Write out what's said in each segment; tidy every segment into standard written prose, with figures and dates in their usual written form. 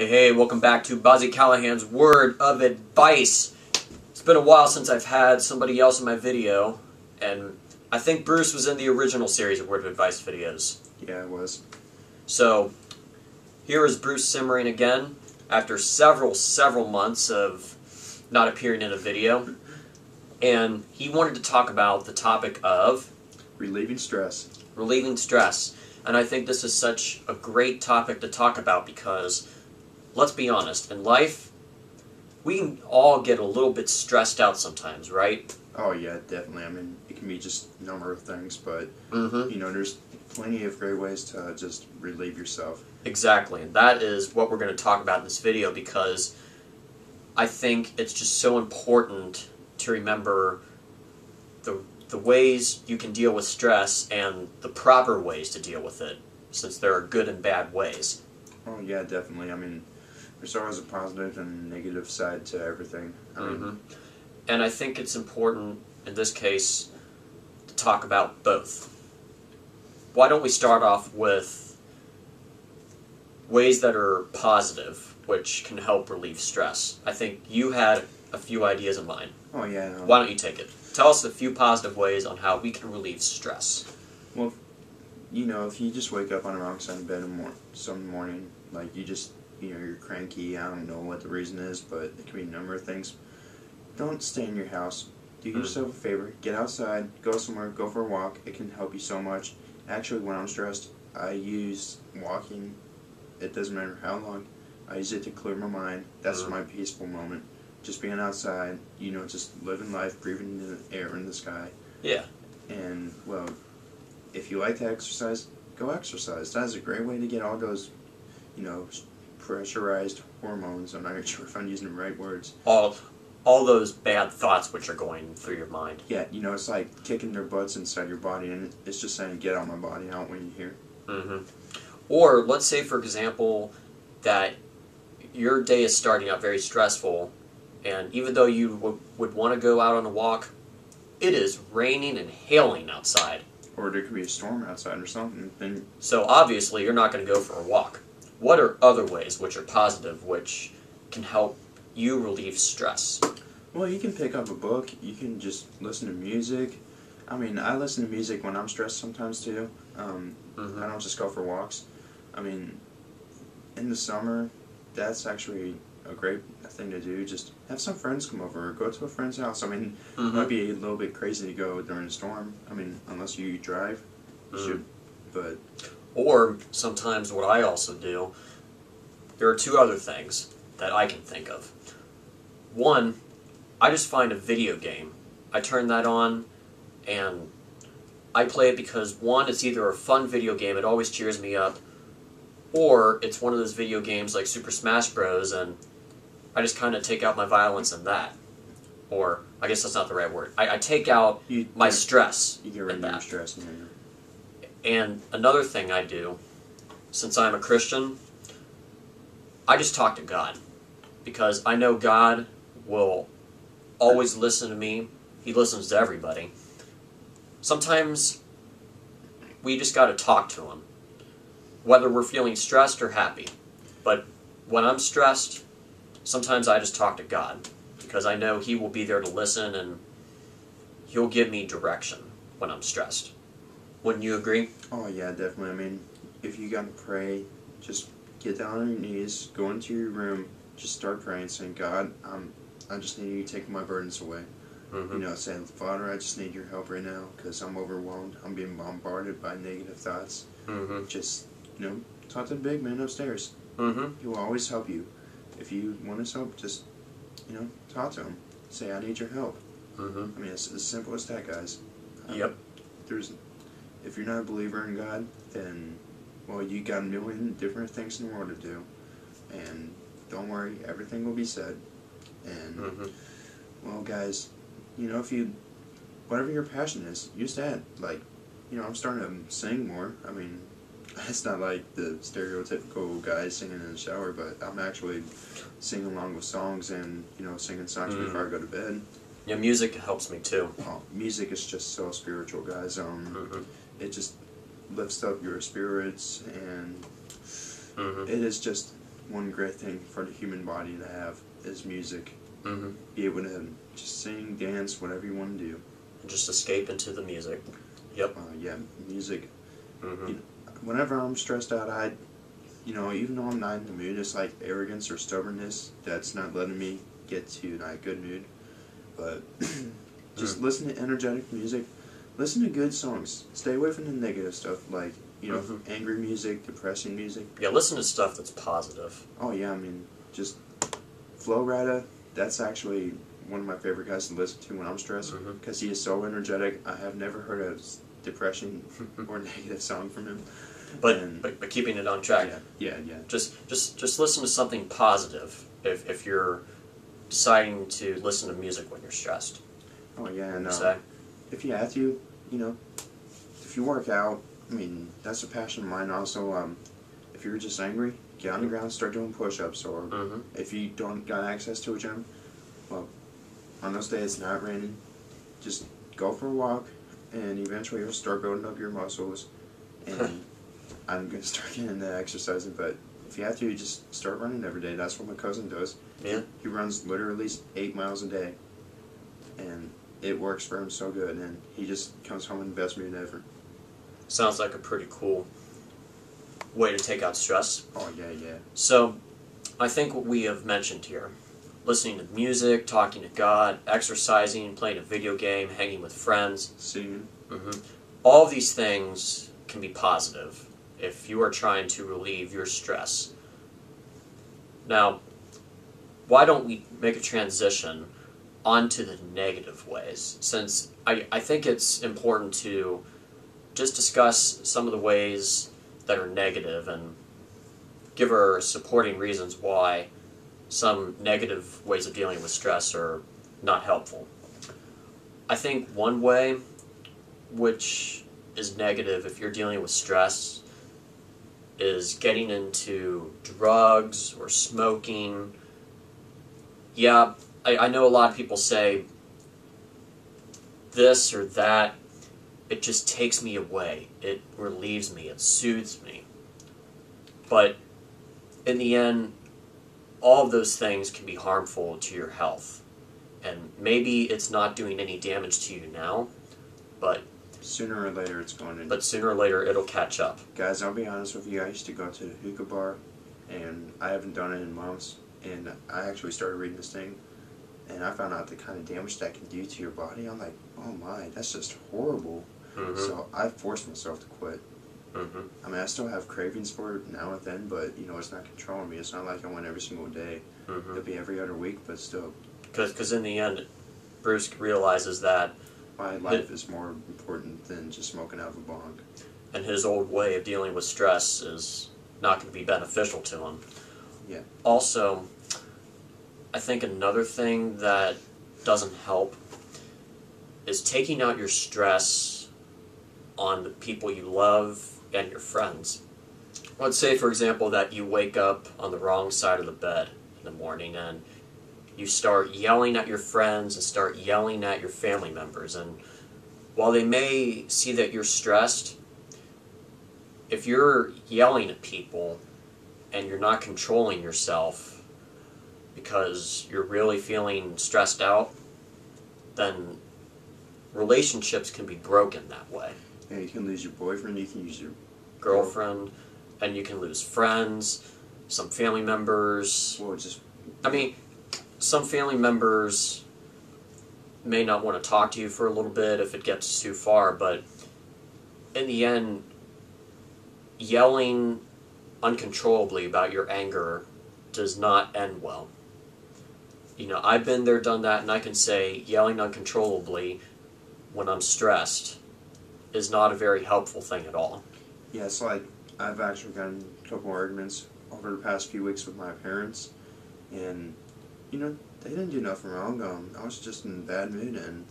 Hey, welcome back to Bobb-z Callahan's Word of Advice. It's been a while since I've had somebody else in my video, and I think Bruce was in the original series of Word of Advice videos. Yeah, it was. So, here is Bruce simmering again, after several months of not appearing in a video, and he wanted to talk about the topic of relieving stress. Relieving stress. And I think this is such a great topic to talk about because, let's be honest, in life, we can all get a little bit stressed out sometimes, right? Oh yeah, definitely. I mean, it can be just a number of things, but, Mm-hmm. there's plenty of great ways to just relieve yourself. Exactly, and that is what we're going to talk about in this video because I think it's just so important to remember the ways you can deal with stress and the proper ways to deal with it, since there are good and bad ways. Oh yeah, definitely. I mean, there's always a positive and negative side to everything. And I think it's important, in this case, to talk about both. Why don't we start off with ways that are positive, which can help relieve stress? I think you had a few ideas in mind. Oh yeah. Why don't you take it? Tell us a few positive ways on how we can relieve stress. Well, if you just wake up on the wrong side of bed some morning, like you're cranky, I don't know what the reason is, but it can be a number of things. Don't stay in your house. Do yourself a favor. Get outside. Go somewhere. Go for a walk. It can help you so much. Actually, when I'm stressed, I use walking. It doesn't matter how long. I use it to clear my mind. That's my peaceful moment. Just being outside, just living life, breathing the air in the sky. Yeah. And, well, if you like to exercise, go exercise. That is a great way to get all those, pressurized hormones. I'm not sure if I'm using the right words. All those bad thoughts which are going through your mind. Yeah, it's like kicking their butts inside your body, and it's just saying, get out of my body, I don't want you here. Mm-hmm. Or, let's say, for example, that your day is starting out very stressful, and even though you would want to go out on a walk, it is raining and hailing outside. Or there could be a storm outside or something. Then So obviously you're not going to go for a walk. What are other ways which are positive, which can help you relieve stress? Well, you can pick up a book. You can just listen to music. I mean, I listen to music when I'm stressed sometimes too. I don't just go for walks. I mean, in the summer, that's actually a great thing to do. Just have some friends come over or go to a friend's house. I mean, it might be a little bit crazy to go during a storm. I mean, unless you drive, you should. But or sometimes what I also do, there are two other things that I can think of. One, I just find a video game. I turn that on and I play it because, one, it's either a fun video game, it always cheers me up, or it's one of those video games like Super Smash Bros. And I just kind of take out my violence in that. Or, I guess that's not the right word. I take out my stress you get rid in of your that. stress. And another thing I do, since I'm a Christian, I just talk to God. Because I know God will always listen to me. He listens to everybody. Sometimes we just got to talk to Him, whether we're feeling stressed or happy. But when I'm stressed, sometimes I just talk to God, because I know He will be there to listen and He'll give me direction when I'm stressed. Wouldn't you agree? Oh yeah, definitely. I mean, if you got to pray, just get down on your knees, go into your room, just start praying, saying, God, I just need you to take my burdens away. Saying, Father, I just need your help right now because I'm overwhelmed. I'm being bombarded by negative thoughts. Just, talk to the big man upstairs. He will always help you. If you want his help, just, talk to him. Say, I need your help. I mean, it's as simple as that, guys. Yep. If you're not a believer in God, then, well, you got a million different things in the world to do. And don't worry, everything will be said. And, well, guys, whatever your passion is, use that. Like, I'm starting to sing more. I mean, it's not like the stereotypical guy singing in the shower, but I'm actually singing along with songs and, singing songs before I go to bed. Yeah, music helps me too. Oh, music is just so spiritual, guys. It just lifts up your spirits, and it is just one great thing for the human body to have is music. Mm-hmm. Be able to just sing, dance, whatever you want to do. Just escape into the music. Yep. Yeah, music. Mm-hmm. You know, whenever I'm stressed out, even though I'm not in the mood, it's like arrogance or stubbornness that's not letting me get to a good mood. But just listen to energetic music. Listen to good songs. Stay away from the negative stuff, like, angry music, depressing music. Yeah, listen to stuff that's positive. Oh, yeah, I mean, just Flo Rida, that's actually one of my favorite guys to listen to when I'm stressed, because he is so energetic. I have never heard a depression or negative song from him. But keeping it on track. Yeah. Just listen to something positive if you're deciding to listen to music when you're stressed. Oh, yeah, and if you have to, if you work out, I mean, that's a passion of mine also. If you're just angry, get on the ground, start doing push-ups, or if you don't got access to a gym, well, on those days it's not raining, just go for a walk, and eventually you'll start building up your muscles, and I'm going to start getting into exercising, but if you have to, you just start running every day. That's what my cousin does. Yeah. He runs literally 8 miles a day, and it works for him so good, and he just comes home in the best mood ever. Sounds like a pretty cool way to take out stress. Oh, yeah. So, I think what we have mentioned here, listening to music, talking to God, exercising, playing a video game, hanging with friends, Singing. all of these things can be positive if you are trying to relieve your stress. Now, why don't we make a transition onto the negative ways, since I think it's important to just discuss some of the ways that are negative and give our supporting reasons why some negative ways of dealing with stress are not helpful. I think one way which is negative if you're dealing with stress is getting into drugs or smoking. Yeah, I know a lot of people say this or that, it just takes me away, it relieves me, it soothes me. But in the end, all of those things can be harmful to your health. And maybe it's not doing any damage to you now, but sooner or later it's going to. But sooner or later it'll catch up. Guys, I'll be honest with you, I used to go to the hookah bar, and I haven't done it in months, and I actually started reading this thing, and I found out the kind of damage that can do to your body. I'm like, oh my, that's just horrible. So I forced myself to quit. I mean, I still have cravings for it now and then, but, it's not controlling me. It's not like I went every single day. It'll be every other week, but still. Because in the end, Bruce realizes that my life is more important than just smoking out of a bong. And his old way of dealing with stress is not going to be beneficial to him. Yeah. Also, I think another thing that doesn't help is taking out your stress on the people you love and your friends. Let's say, for example, that you wake up on the wrong side of the bed in the morning and you start yelling at your friends and start yelling at your family members. And while they may see that you're stressed, if you're yelling at people and you're not controlling yourself because you're really feeling stressed out, then relationships can be broken that way. Yeah, you can lose your boyfriend, you can lose your girlfriend, and you can lose friends, some family members. Well, just... I mean, some family members may not want to talk to you for a little bit if it gets too far, but in the end, yelling uncontrollably about your anger does not end well. I've been there, done that, and I can say yelling uncontrollably when I'm stressed is not a very helpful thing at all. Yeah, it's like I've actually gotten a couple arguments over the past few weeks with my parents, and they didn't do nothing wrong. I was just in a bad mood, and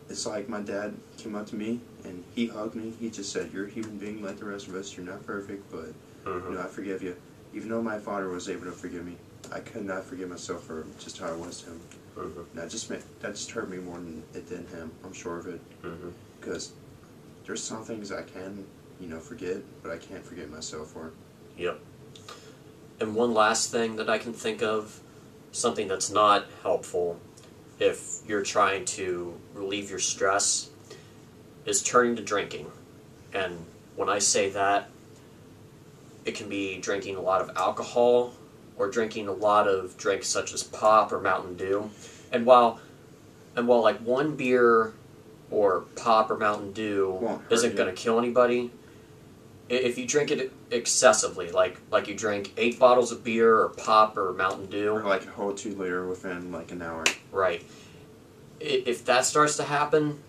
it's like my dad came up to me and he hugged me. He just said, "You're a human being like the rest of us. You're not perfect, but I forgive you." Even though my father was able to forgive me, I could not forgive myself for just how I was to him. And that just hurt me more than it did him. I'm sure of it. Because there's some things I can, forget, but I can't forget myself for. Yep. And one last thing that I can think of, something that's not helpful if you're trying to relieve your stress, is turning to drinking. And when I say that, it can be drinking a lot of alcohol or drinking a lot of drinks such as pop or Mountain Dew. And while like one beer or pop or Mountain Dew isn't going to kill anybody, if you drink it excessively, like you drink 8 bottles of beer or pop or Mountain Dew, or like a whole 2 liter within like an hour. Right. If that starts to happen,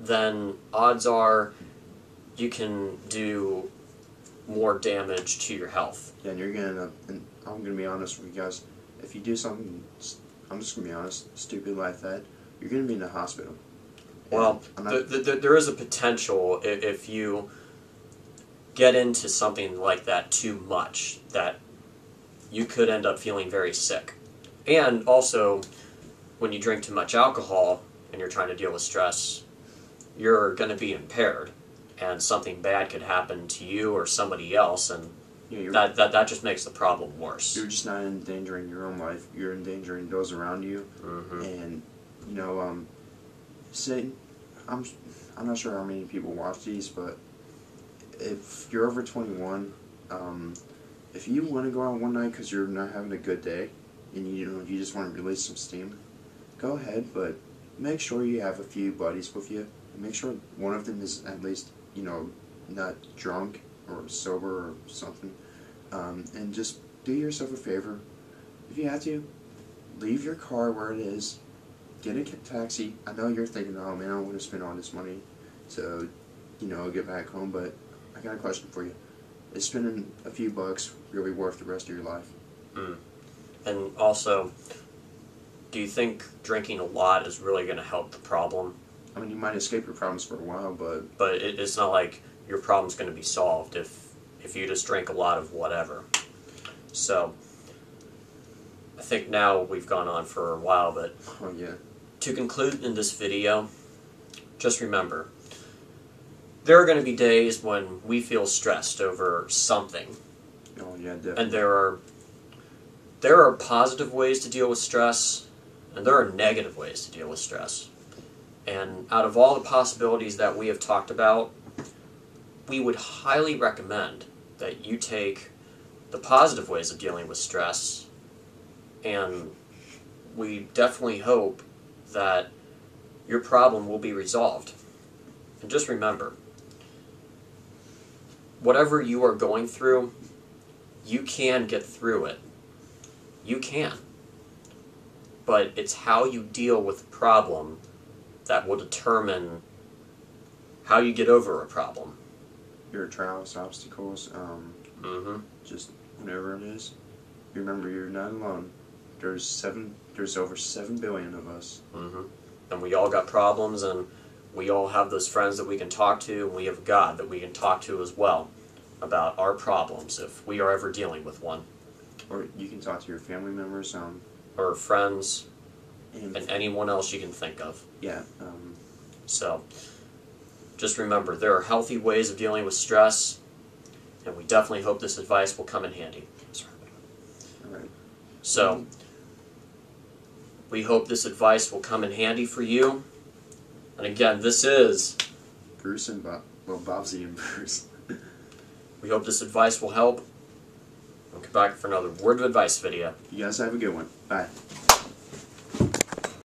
then odds are you can do more damage to your health. Yeah, and you're gonna, and I'm gonna be honest with you guys, if you do something, I'm just gonna be honest, stupid like that, you're gonna be in the hospital. Well, there is a potential if you get into something like that too much, that you could end up feeling very sick. And also, when you drink too much alcohol and you're trying to deal with stress, you're going to be impaired, and something bad could happen to you or somebody else, and that just makes the problem worse. You're just not endangering your own life, you're endangering those around you. Mm-hmm. And, you know, say, I'm not sure how many people watch these, but if you're over 21, if you want to go out one night because you're not having a good day, and you just want to release some steam, go ahead, but make sure you have a few buddies with you, and make sure one of them is at least, not drunk or sober or something, and just do yourself a favor. If you have to, leave your car where it is, get a taxi. I know you're thinking, oh man, I don't want to spend all this money to, get back home, but I got a question for you. Is spending a few bucks really worth the rest of your life? And also, do you think drinking a lot is really going to help the problem? I mean, you might escape your problems for a while, but it's not like your problem's going to be solved if you just drink a lot of whatever. So, I think now we've gone on for a while, but oh yeah. To conclude in this video, just remember, there are going to be days when we feel stressed over something. Oh yeah, definitely. And there are positive ways to deal with stress, and there are negative ways to deal with stress. And out of all the possibilities that we have talked about, we would highly recommend that you take the positive ways of dealing with stress, and we definitely hope that your problem will be resolved. And just remember, whatever you are going through, you can get through it. You can. But it's how you deal with the problem that will determine how you get over a problem. Your trials, obstacles, just whatever it is. Remember, you're not alone. There's over 7 billion of us. And we all got problems, and we all have those friends that we can talk to, and we have God that we can talk to as well about our problems if we are ever dealing with one. Or you can talk to your family members, or friends, and anyone else you can think of. Yeah. So, just remember, there are healthy ways of dealing with stress, and we definitely hope this advice will come in handy. Alright. So, we hope this advice will come in handy for you. And again, this is Bruce and Bobb-z and Bruce. We hope this advice will help. We'll come back for another Word of Advice video. You guys have a good one. Bye.